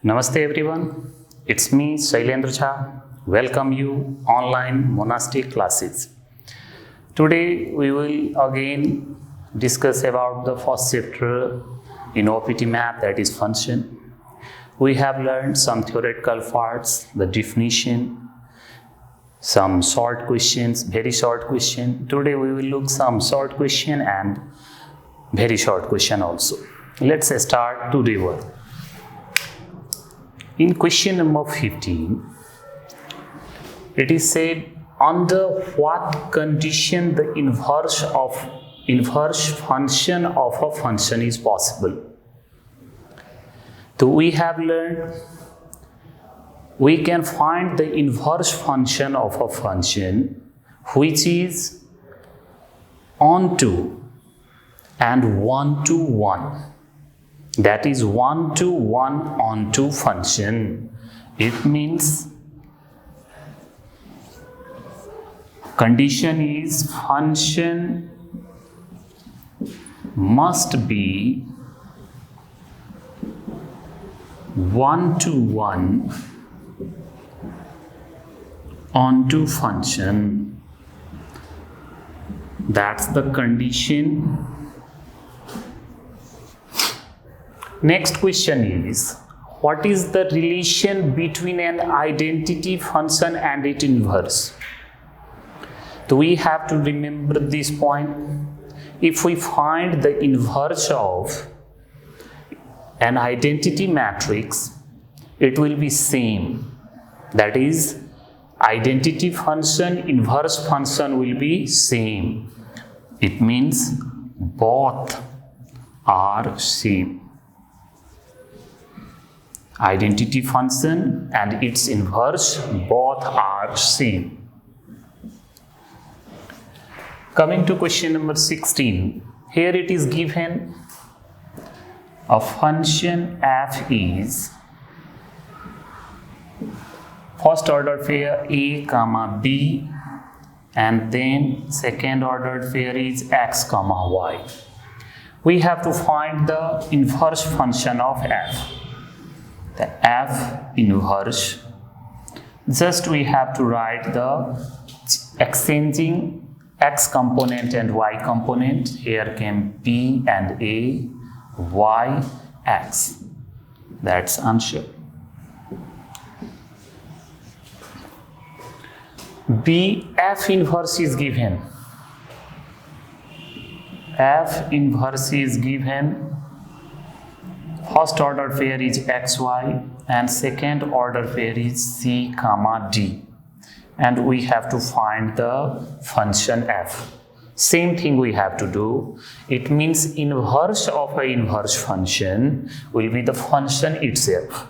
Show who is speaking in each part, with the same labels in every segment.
Speaker 1: Namaste everyone, it's me Shailendra. Welcome you online monastic classes. Today we will again discuss about the first chapter in OPT math, that is function. We have learned some theoretical parts, the definition, some short questions, very short question. Today we will look some short question and very short question also. Let's start to review. In question number 15, it is said, under what condition the inverse function of a function is possible? So we have learned we can find the inverse function of a function which is onto and 1 to 1. That is 1 to 1 onto function. It means condition is function must be 1 to 1 onto function. That's the condition. Next question is, what is the relation between an identity function and its inverse? So we have to remember this point. If we find the inverse of an identity matrix, it will be same. That is, identity function, inverse function will be same. It means both are same. Identity function and its inverse both are same. Coming to question number 16. Here it is given a function f is first order pair a comma b, and then second order pair is x comma y. We have to find the inverse function of f. The f inverse, just we have to write the exchanging x component and y component. Here came b and a, y, x. That's answer. B, f inverse is given. F inverse is given. First order pair is xy and second order pair is c comma d, and we have to find the function f. Same thing we have to do. It means inverse of an inverse function will be the function itself.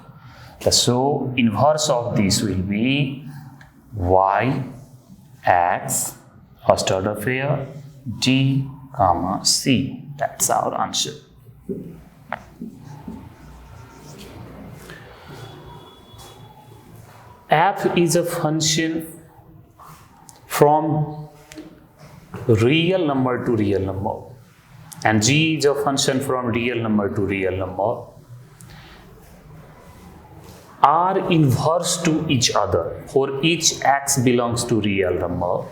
Speaker 1: So inverse of this will be y, x, first order pair, d comma c. That's our answer. F is a function from real number to real number, and g is a function from real number to real number, are inverse to each other. For each x belongs to real number,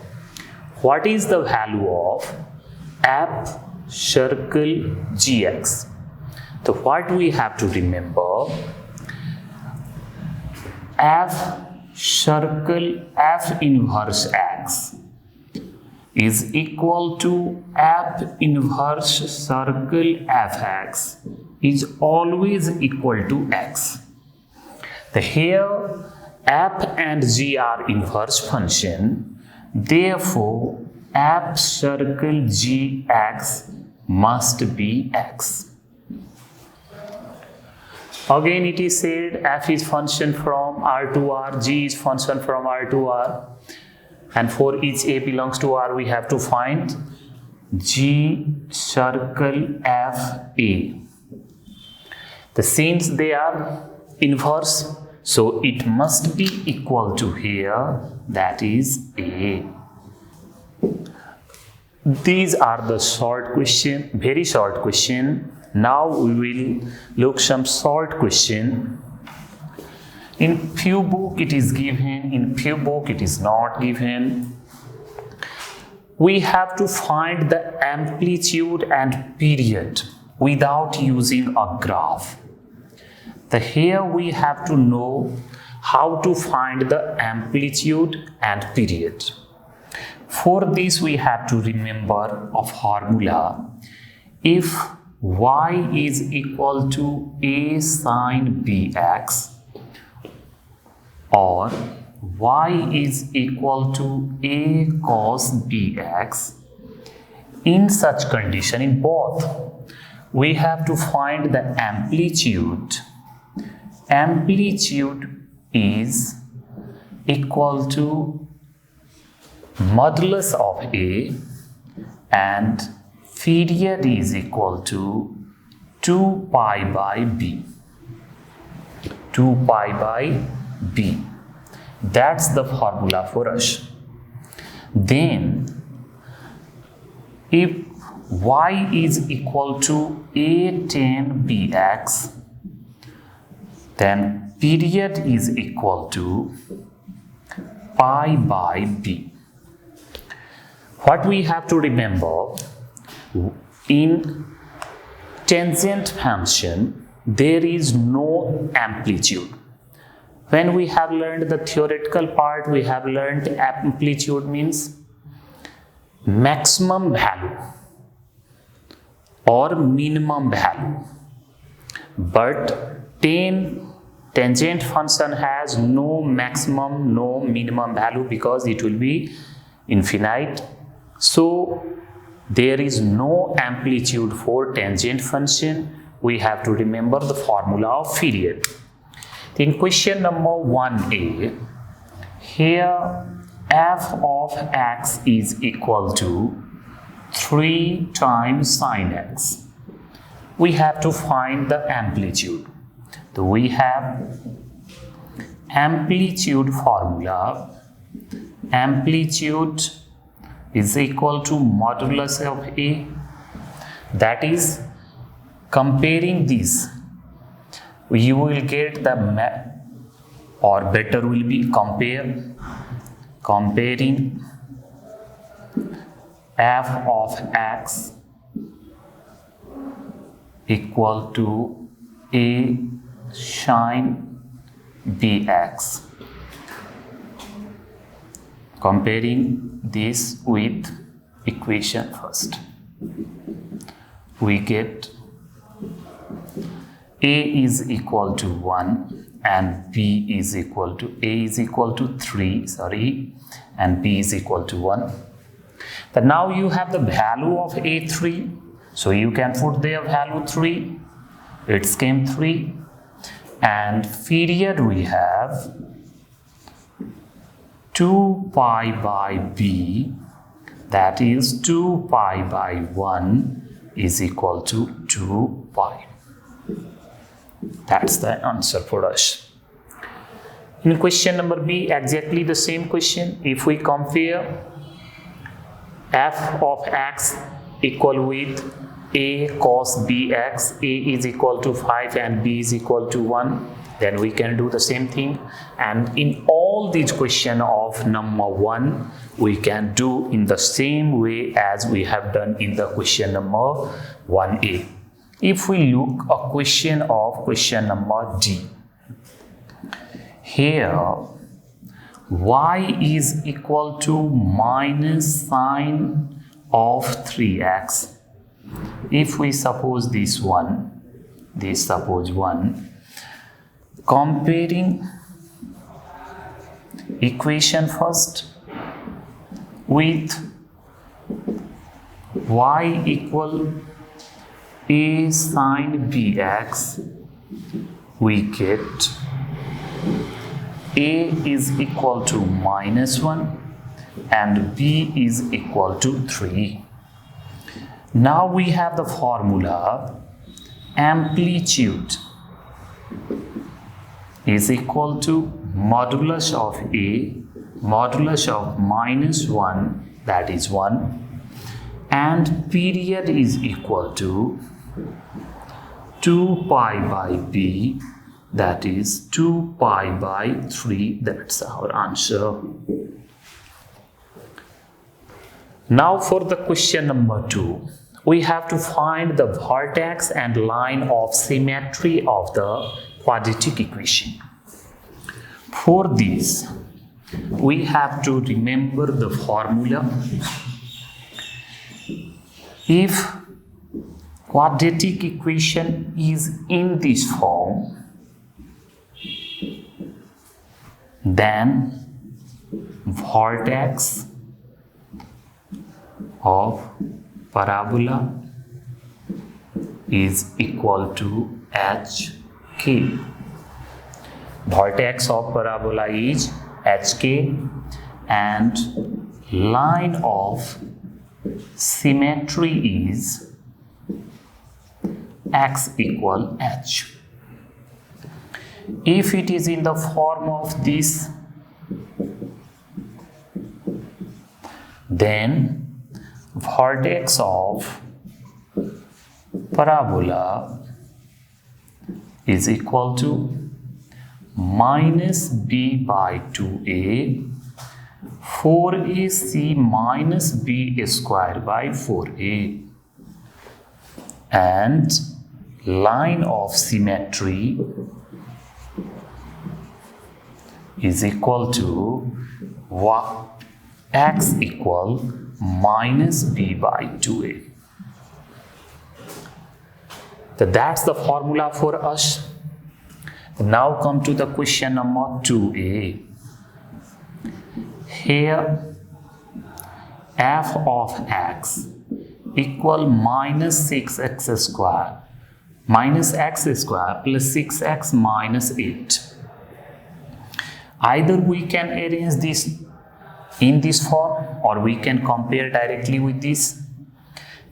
Speaker 1: what is the value of f circle gx? So what we have to remember, f circle f inverse x is equal to f inverse circle fx is always equal to x. Here f and g are inverse function, therefore f circle gx must be x. Again it is said f is function from R to R, g is function from R to R, and for each a belongs to R we have to find g circle f a. Since they are inverse, so it must be equal to here, that is a. These are the short question, very short question. Now we will look some short question. In few book it is given, in few book it is not given. We have to find the amplitude and period without using a graph. Here we have to know how to find the amplitude and period. For this we have to remember a formula. If y is equal to a sine bx or y is equal to a cos bx, in such condition, in both, we have to find the amplitude. Amplitude is equal to modulus of A and period is equal to 2 pi by B. 2 pi by B. That's the formula for us. Then, if y is equal to a tan bx, then period is equal to pi by b. What we have to remember, in tangent function there is no amplitude. When we have learned the theoretical part, we have learned amplitude means maximum value or minimum value. But tangent function has no maximum, no minimum value because it will be infinite. So there is no amplitude for tangent function. We have to remember the formula of period. In question number 1a, here f of x is equal to 3 times sine x. We have to find the amplitude. So we have amplitude formula. Amplitude is equal to modulus of A. That is, comparing this, you will get the or better will be comparing f of x equal to a sine bx. Comparing this with equation first, we get a is equal to 1 and b is equal to a is equal to 3 and b is equal to 1. But now you have the value of a3, so you can put their value 3. It came 3. And period we have 2 pi by b, that is 2 pi by 1 is equal to 2 pi. That's the answer for us. In question number B, exactly the same question. If we compare f of x equal with a cos bx, a is equal to 5 and b is equal to 1, then we can do the same thing. And in all these questions of number 1, we can do in the same way as we have done in the question number 1a. If we look a question of question number D, here y is equal to minus sine of 3x. If we suppose this suppose 1, comparing equation first with y equal a sine bx, we get a is equal to minus 1 and b is equal to 3. Now we have the formula amplitude is equal to modulus of a, modulus of minus 1, that is 1, and period is equal to 2 pi by b, that is 2 pi by 3. That's our answer. Now for the question number 2, we have to find the vertex and line of symmetry of the quadratic equation. For this, we have to remember the formula. If quadratic equation is in this form, then vertex of parabola is equal to HK. Vertex of parabola is HK and line of symmetry is X equal H. If it is in the form of this, then vertex of parabola is equal to minus b by 2a 4ac minus b square by 4a, and line of symmetry is equal to x equal minus b by 2a. So that's the formula for us. Now come to the question number 2a. Here f of x equal minus 6x square minus x square plus 6x minus 8. Either we can arrange this in this form or we can compare directly with this.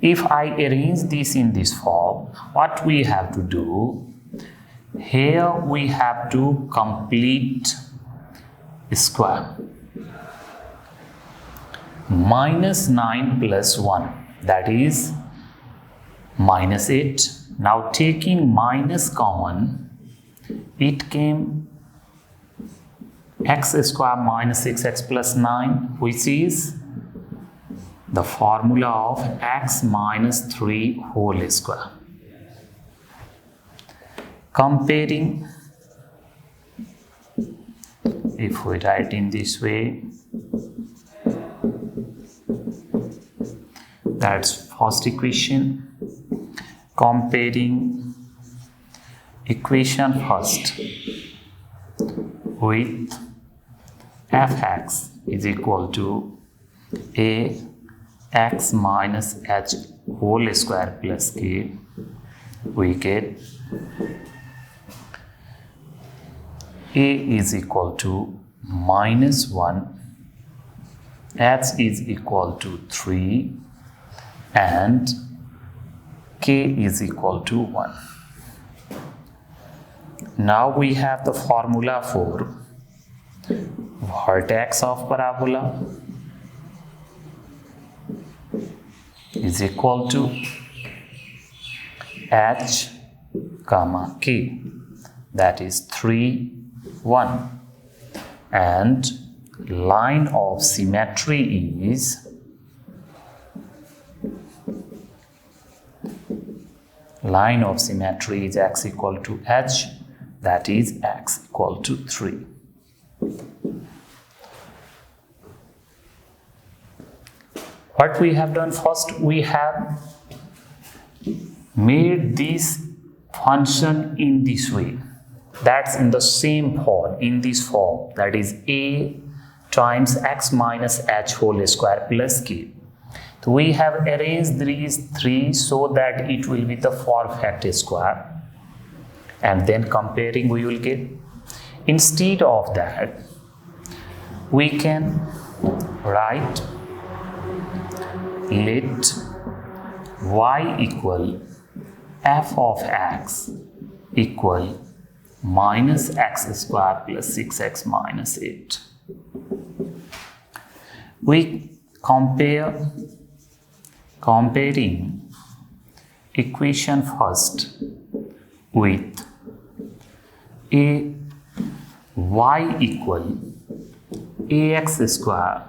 Speaker 1: If I arrange this in this form, what we have to do? Here we have to complete square. Minus 9 plus 1, that is minus 8. Now taking minus common, it came x square minus 6x plus 9, which is the formula of x minus 3 whole square. Comparing, if we write in this way, that's first equation. Comparing equation first with fx is equal to a x minus h whole square plus k, we get a is equal to minus 1, h is equal to 3, and k is equal to 1. Now we have the formula for vertex of parabola is equal to h comma k, that is 3, 1, and line of symmetry is x equal to h, that is x equal to 3. What we have done first, we have made this function in this way. That's in the same form, in this form, that is a times x minus h whole square plus k. So we have arranged these three so that it will be the perfect square, and then comparing we will get. Instead of that, we can write let y equal f of x equal minus x square plus 6x minus 8. We comparing equation first with a y equal ax square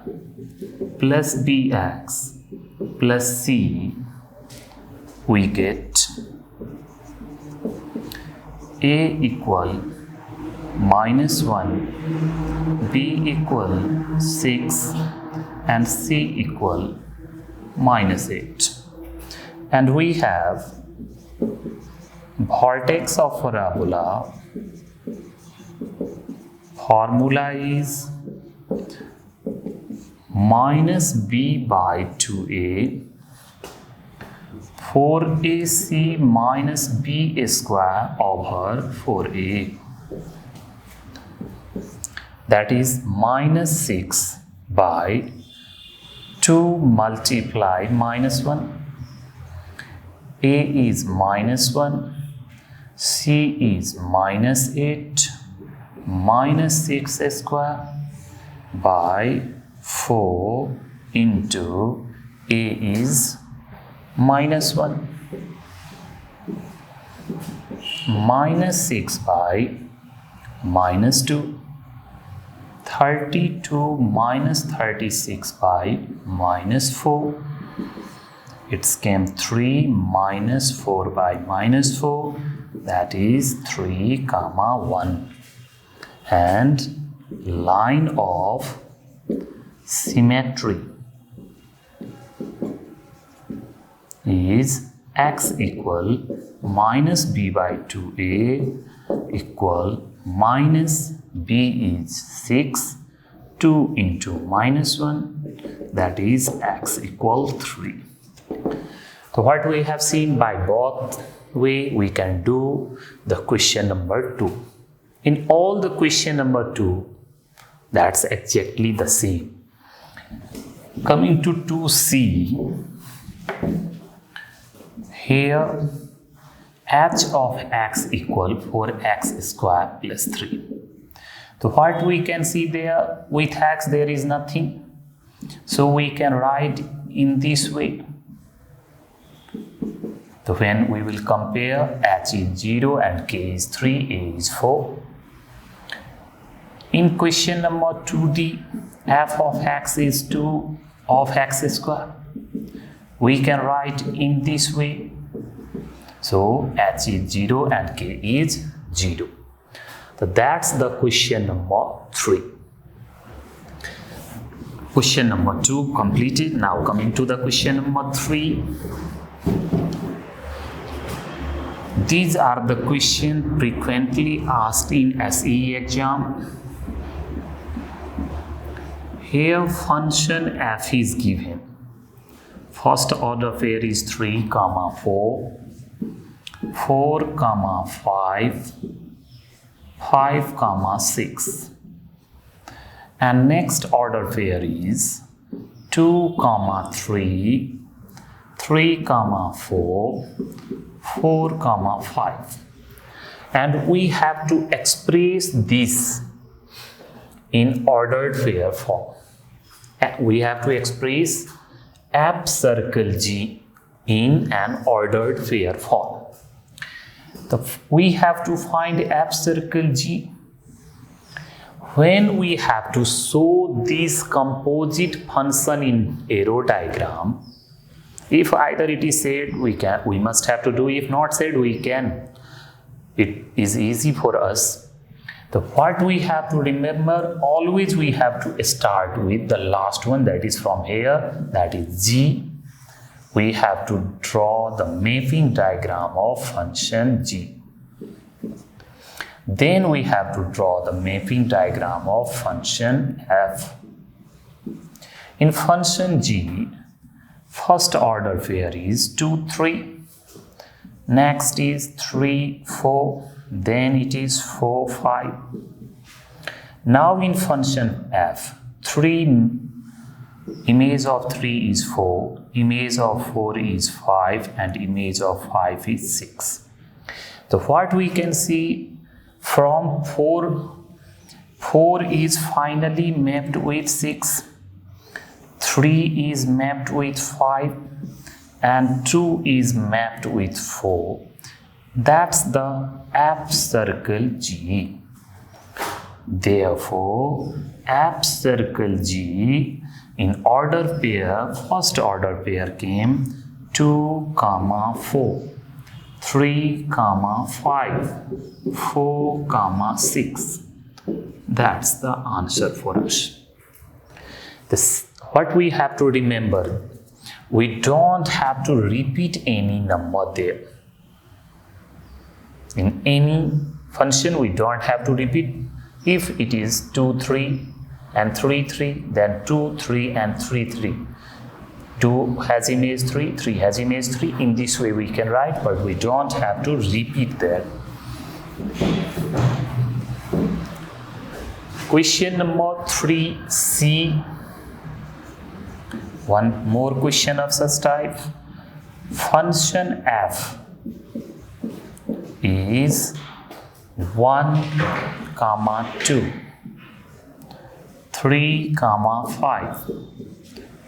Speaker 1: plus bx plus c, we get a equal -1, b equal 6 and c equal -8. And we have vertex of parabola. Formula is -b/2a 4ac minus b square over 4a. That is -6 by 2 multiplied -1. A is -1, C is -8, -6 square by 4 into A is -1. -6 by -2. 32 minus 36 by -4. It's came 3 minus 4 by -4. That is 3, 1. And line of symmetry is x equal -b/2a equal minus b is 6, 2 into -1, that is x equal 3. So what we have seen, by both way we can do the question number 2. In all the question number 2, that's exactly the same. Coming to 2c, here h of x equal 4x square plus 3. So what we can see there, with x there is nothing. So we can write in this way. So when we will compare, h is 0 and k is 3, a is 4. In question number 2d, f of x is 2 of x square. We can write in this way. So h is 0 and k is 0. So that's the question number 3. Question number 2 completed. Now coming to the question number 3. These are the questions frequently asked in SAE exam. Here function f is given. First order pair is 3, 4, 4, 5, 5, 6. And next order pair is 2, 3, 3, 4, 4, 5. And we have to express this in ordered pair form. We have to express f circle G in an ordered pair form. We have to find f circle G when we have to show this composite function in arrow diagram. If either it is said, we must have to do. If not said, we can. It is easy for us. What we have to remember, always we have to start with the last one, that is from here, that is G. We have to draw the mapping diagram of function G. Then we have to draw the mapping diagram of function f. In function G, first order pair is 2, 3. Next is 3, 4. Then it is 4, 5. Now in function f, 3 image of 3 is 4, image of 4 is 5, and image of 5 is 6. So what we can see from 4 is finally mapped with 6, 3 is mapped with 5, and 2 is mapped with 4. That's the apt circle G. Therefore, apt circle G in order pair, first order pair came 2, 4, 3, 5, 4, 6. That's the answer for us. What we have to remember, we don't have to repeat any number there. In any function, we don't have to repeat. If it is 2, 3 and 3, 3, then 2, 3 and 3, 3. 2 has image 3, 3 has image 3. In this way we can write, but we don't have to repeat there. Question number 3C. One more question of such type. Function f is 1, 2, 3, 5,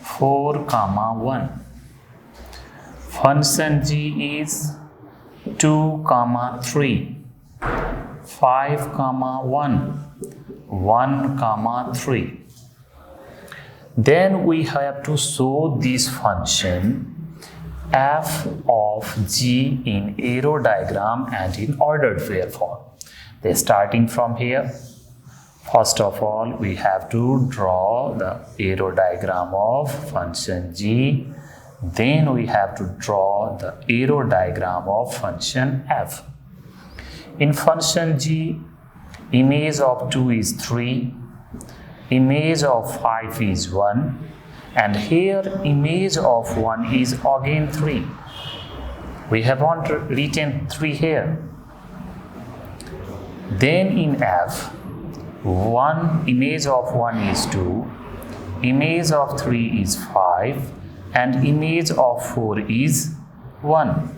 Speaker 1: 4, 1. Function g is 2, 3, 5, 1, 1, 3. Then we have to show this function f of g in arrow diagram and in ordered pair form. Starting from here, first of all we have to draw the arrow diagram of function g. Then we have to draw the arrow diagram of function f. In function g, image of 2 is 3, image of 5 is 1, and here image of 1 is again 3. We have written 3 here. Then in f, image of 1 is 2, image of 3 is 5, and image of 4 is 1.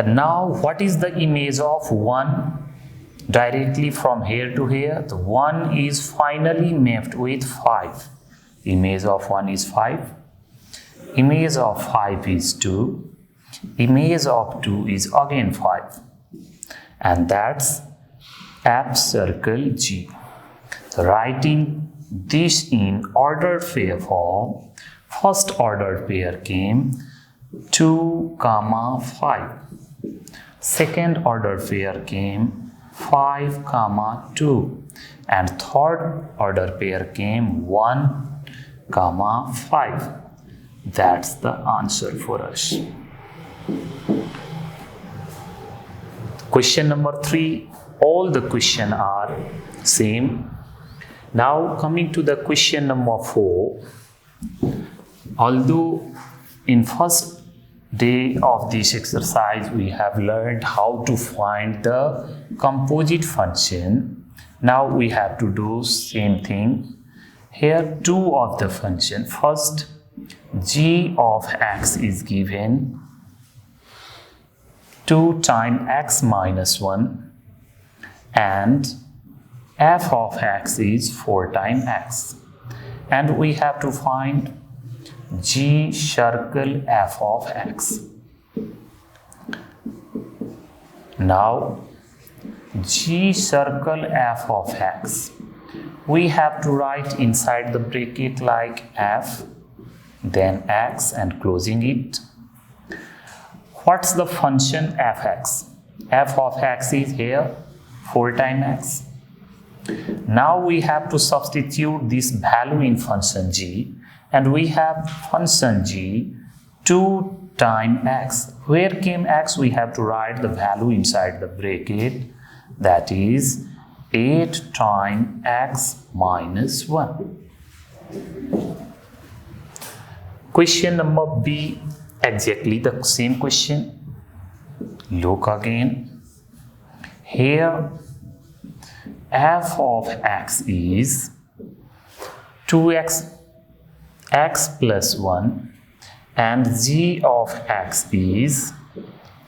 Speaker 1: Now what is the image of 1? Directly from here to here, the 1 is finally mapped with 5. Image of 1 is 5, image of 5 is 2, image of 2 is again 5, and that's apt circle G. So writing this in ordered pair form, first ordered pair came 2, 5, second ordered pair came 5, 2, and third order pair came 1, 5. That's the answer for us. Question number 3, all the questions are same. Now coming to the question number 4, although in first day of this exercise we have learned how to find the composite function, now we have to do same thing. Here two of the function. First, g of x is given 2 times x minus 1 and f of x is 4 times x, and we have to find g circle f of x. Now g circle f of x, we have to write inside the bracket like f, then x and closing it. What's the function fx? F of x is here 4 times x. Now we have to substitute this value in function g, and we have function g 2 times x. Where came x? We have to write the value inside the bracket, that is 8 times x minus 1. Question number B, exactly the same question. Look again. Here f of x is 2x x plus 1 and g of x is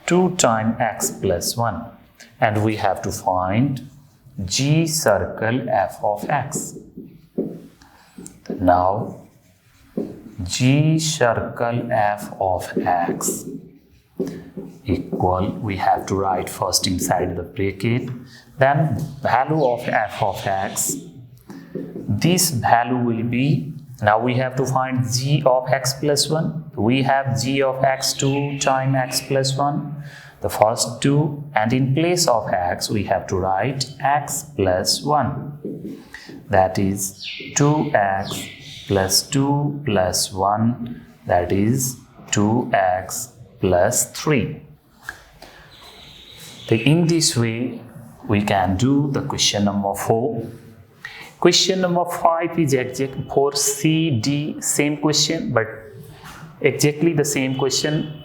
Speaker 1: 2 times x plus 1, and we have to find g circle f of x. Now g circle f of x equal, we have to write first inside the bracket, then value of f of x. This value will be, now we have to find g of x plus 1. We have g of x 2 times x plus 1, the first 2, and in place of x we have to write x plus 1. That is 2x plus 2 plus 1, that is 2x plus 3. In this way, we can do the question number 4. Question number 5 is exact for C, D, same question, but exactly the same question.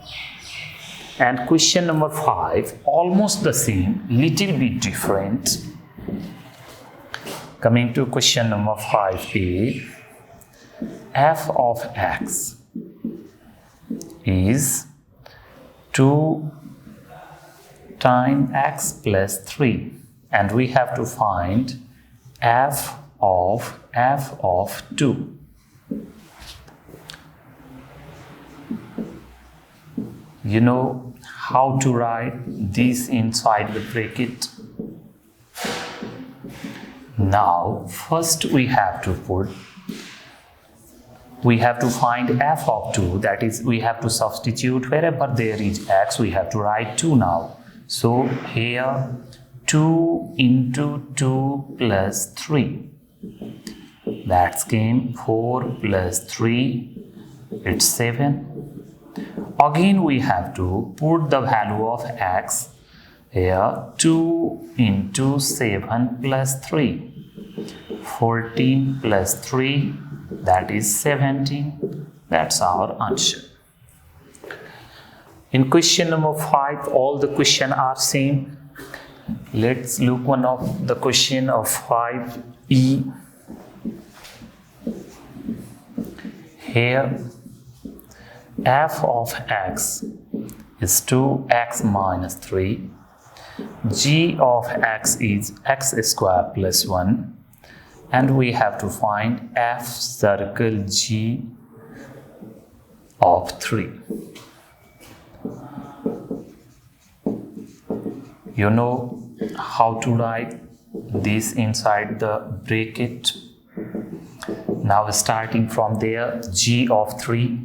Speaker 1: And question number 5, almost the same, little bit different. Coming to question number 5a, f of x is 2 times x plus 3, and we have to find f of 2. You know how to write this inside the bracket. Now first we have to find f of 2, that is we have to substitute wherever there is x, we have to write 2 now. So here 2 into 2 plus 3, that came 4 plus 3, it's 7. Again we have to put the value of x here, 2 into 7 plus 3, 14 plus 3, that is 17. That's our answer. In question number 5, all the questions are same. Let's look one of the question of 5e. Here f of x is 2x minus 3. G of x is x square plus 1. And we have to find f circle G of 3. You know how to write this inside the bracket. Now starting from there, G of 3.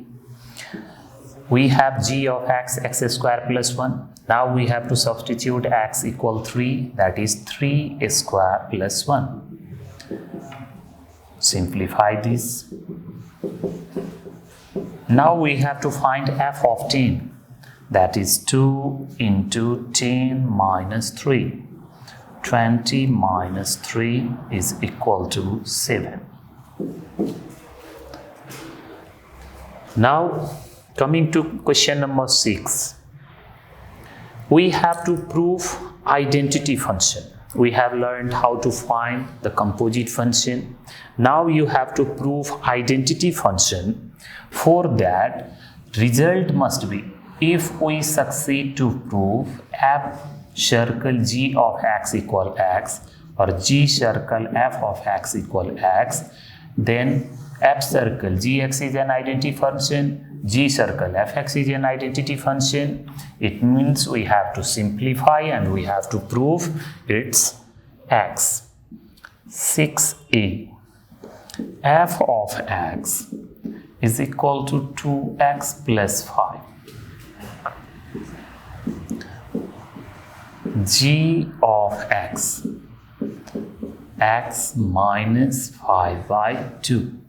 Speaker 1: We have G of x, x square plus 1. Now we have to substitute x equal 3, that is 3 square plus 1. Simplify this. Now we have to find f of 10, that is 2 into 10 minus 3. 20 minus 3 is equal to 7. Now coming to question number 6. We have to prove identity function. We have learned how to find the composite function. Now you have to prove identity function. For that, result must be, if we succeed to prove f circle G of x equal x or G circle f of x equal x, then f circle gx is an identity function, G circle fx is an identity function. It means we have to simplify and we have to prove it's x. 6a, f of x is equal to 2x plus 5. G of x, x minus 5 by 2.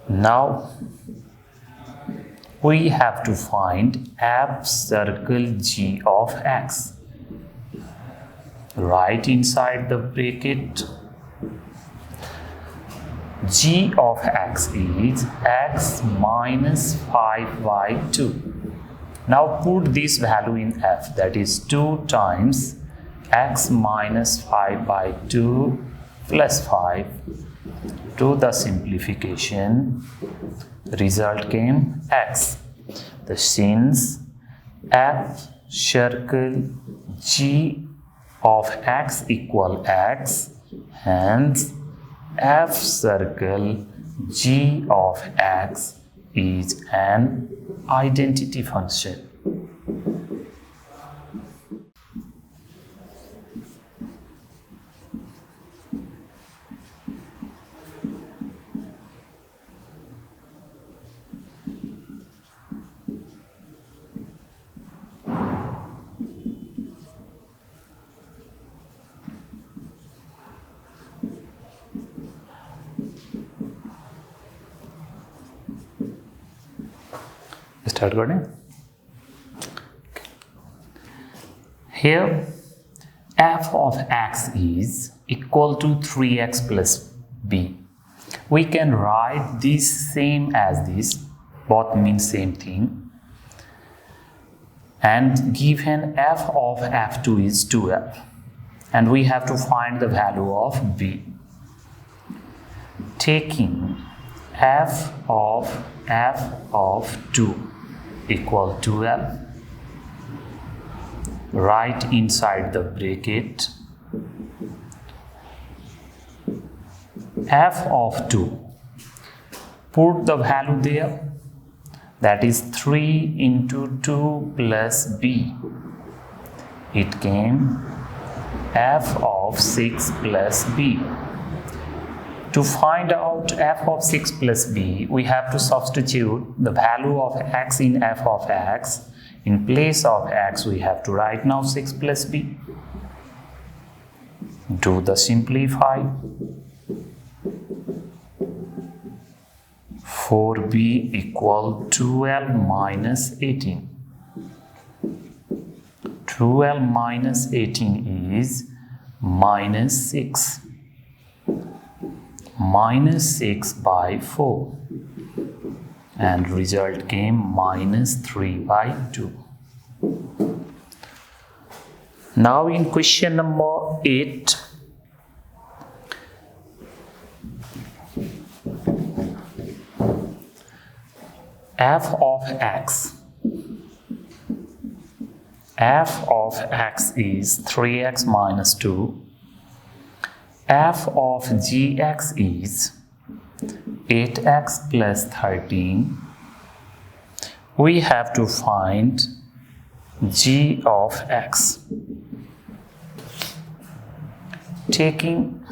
Speaker 1: Now we have to find f circle G of x. Right inside the bracket, G of x is x minus 5 by 2. Now put this value in f, that is 2 times x minus 5 by 2 plus 5. To the simplification, result came x. The since f circle G of x equal x, hence f circle G of x is an identity function. Start recording. Here f of x is equal to 3x plus b. We can write this same as this, both mean same thing, and given f of f2 is 2f, and we have to find the value of b. Taking f of 2 equal to f, right inside the bracket f of 2, put the value there, that is 3 into 2 plus b. It came f of 6 plus b. To find out f of 6 plus b, we have to substitute the value of x in f of x. In place of x, we have to write now 6 plus b. Do the simplify. 4b equal 12 minus 18. 12 minus 18 is minus 6. Minus 6 by 4, and result came minus 3 by 2. Now in question number 8, f of x is 3x minus 2. F of gx is 8x plus 13. We have to find g of x. Taking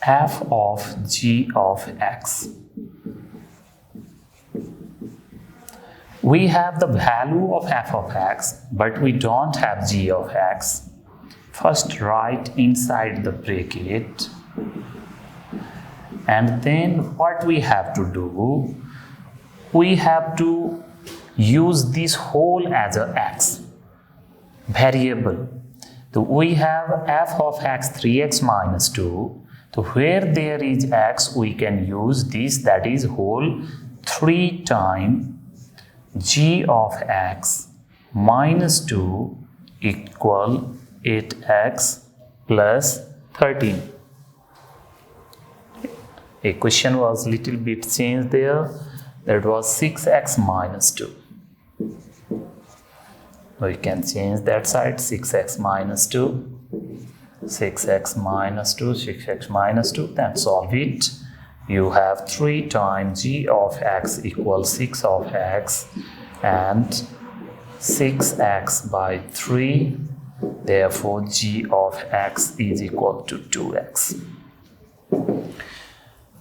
Speaker 1: f of g of x, we have the value of f of x, but we don't have g of x. First write inside the bracket, and then what we have to do, we have to use this whole as a x variable. So we have f of x 3x minus 2. So where there is x, we can use this, that is whole 3 times g of x minus 2 equal 8x plus 13. A question was little bit changed there. That was 6x minus 2. We can change that side. 6x minus 2. 6x minus 2. 6x minus 2. Then solve it. You have 3 times g of x equals 6 of x, and 6x by 3. Therefore, g of x is equal to 2x.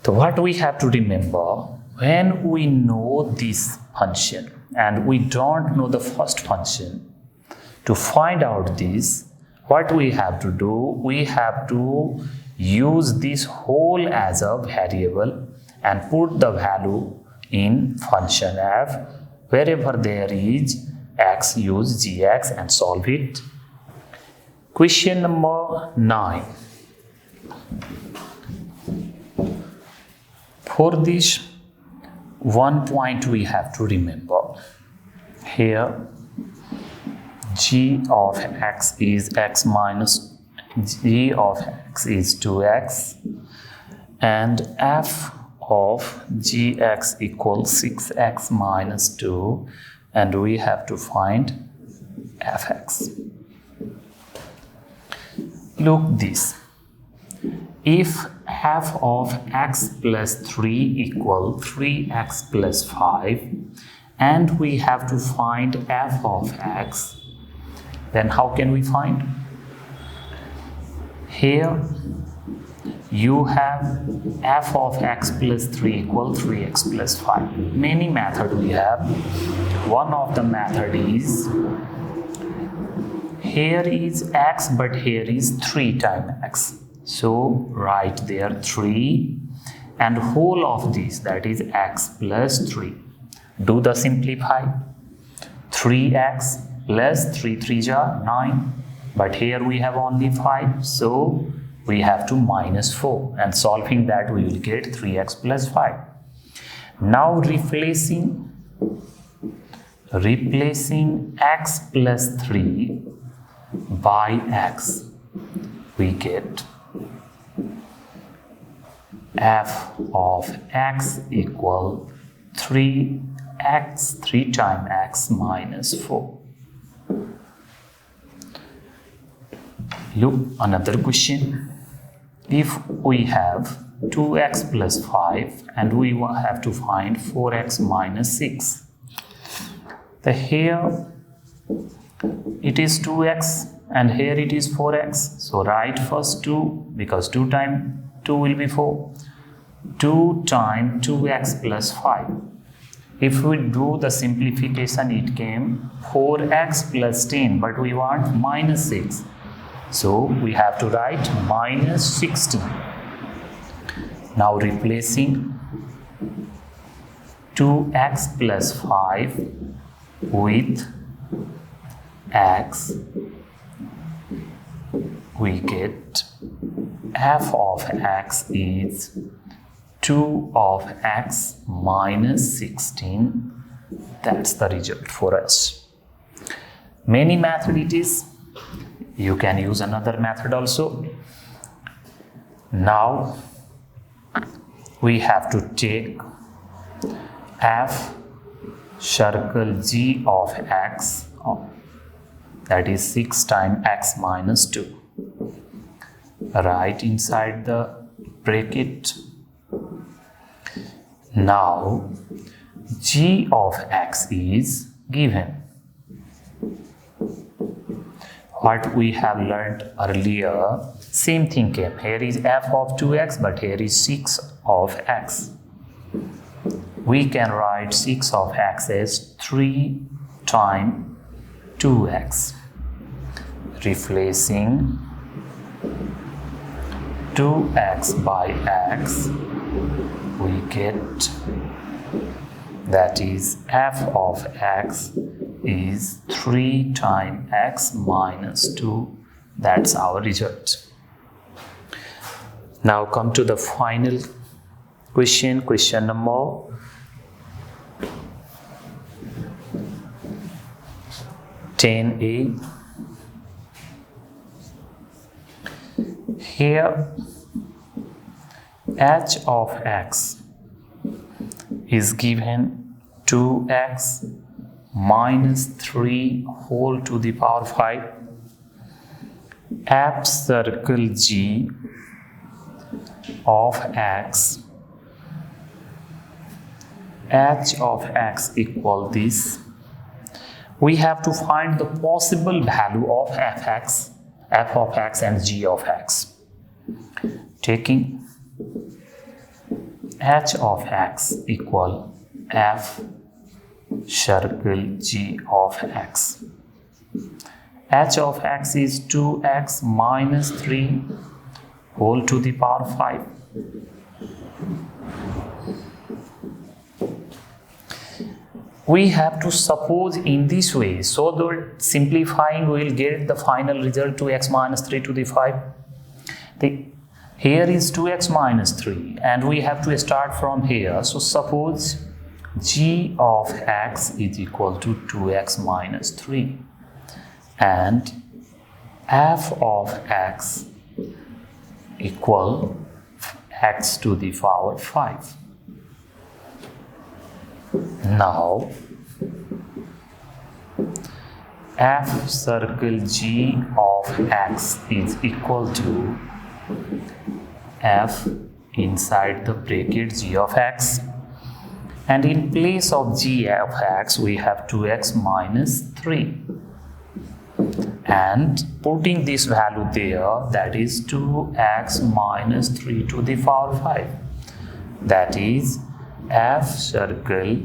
Speaker 1: So what we have to remember, when we know this function and we don't know the first function, to find out this, what we have to do, we have to use this whole as a variable and put the value in function f. Wherever there is x, use gx and solve it. Question number 9. For this, one point we have to remember. Here, g of x is x minus g of x is 2x, and f of gx equals 6x minus 2, and we have to find fx. Look this. If f of x plus 3 equal 3x plus 5, and we have to find f of x. Then how can we find? Here you have f of x plus 3 equal 3x plus 5. Many methods we have. One of the method is, here is x but here is 3 times x. So write there 3 and whole of this, that is x plus 3. Do the simplify. 3x plus 3 3 are 9. But here we have only 5. So we have to minus 4. And solving that we will get 3x plus 5. Now replacing x plus 3 by x, we get f of x equal 3x, 3 times x minus 4. Look, another question. If we have 2x plus 5 and we have to find 4x minus 6. The here it is 2x and here it is 4x. So write first 2, because 2 times 2 will be 4. 2 times 2x plus 5. If we do the simplification, it came 4x plus 10, but we want minus 6. So we have to write minus 16. Now replacing 2x plus 5 with x, we get f of x is 2 of x minus 16. That's the result for us. Many method it is. You can use another method also. Now we have to take f circle g of x, that is 6 times x minus 2. Right inside the bracket. Now g of x is given. What we have learned earlier, same thing came. Here is f of 2x, but here is 6 of x. We can write 6 of x as 3 times 2x. Replacing 2x by x, we get, that is f of x is 3 times x minus 2. That's our result. Now come to the final question, question number 10a. Here h of x is given 2x minus 3 whole to the power 5. F circle g of x, h of x equal this. We have to find the possible value of f of x and g of x. Taking h of x equal f circle g of x. H of x is 2x minus 3 whole to the power 5. We have to suppose in this way, so that simplifying we will get the final result 2x minus 3 to the 5. Here is 2x minus 3 and we have to start from here. So suppose g of x is equal to 2x minus 3 and f of x equal x to the power 5. Now f circle g of x is equal to f inside the bracket g of x, and in place of g of x we have 2x minus 3, and putting this value there, that is 2x minus 3 to the power 5, that is f circle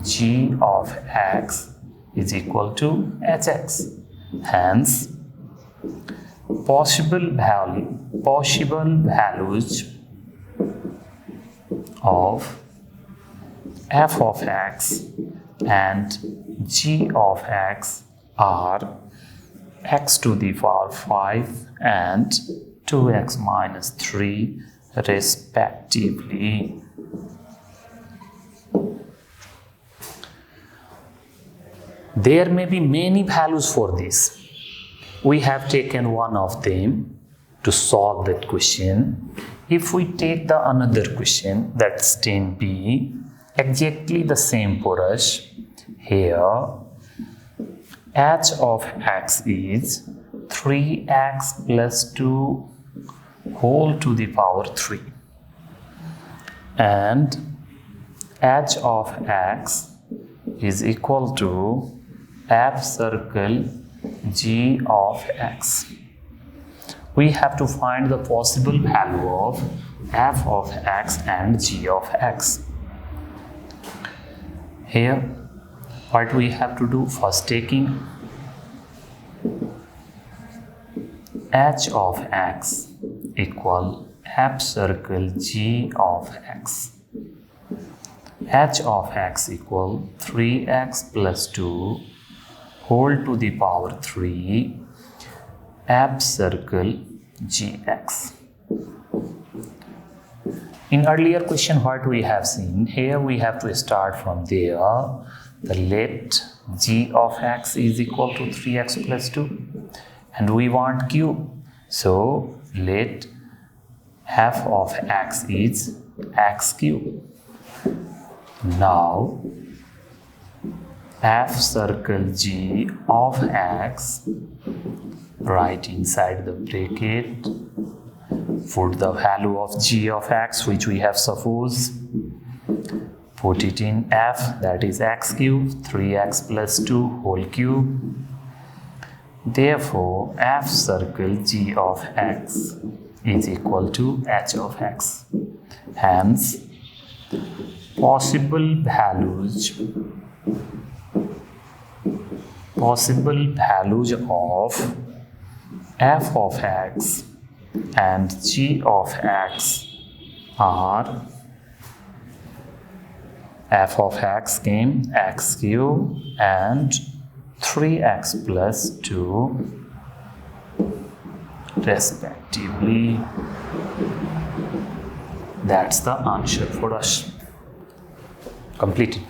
Speaker 1: g of x is equal to hx. Hence possible values of f of x and g of x are x to the power 5 and 2x minus 3 respectively. There may be many values for this. We have taken one of them to solve that question. If we take the another question, that's 10b, exactly the same for us. Here h of x is 3x plus 2 whole to the power 3, and h of x is equal to f circle g of x. We have to find the possible value of f of x and g of x. Here what we have to do, first taking h of x equal f circle g of x. h of x equal 3x plus 2 whole to the power 3 f circle gx. In earlier question what we have seen, here we have to start from there. The let g of x is equal to 3x plus 2 and we want cube. So let f of x is x cube. Now f circle g of x, right inside the bracket, put the value of g of x which we have supposed, put it in f, that is x cube, 3x plus 2 whole cube. Therefore f circle g of x is equal to h of x. Hence possible values of f of x and g of x are f of x came x cube and 3x plus 2 respectively. That's the answer for us. Completed.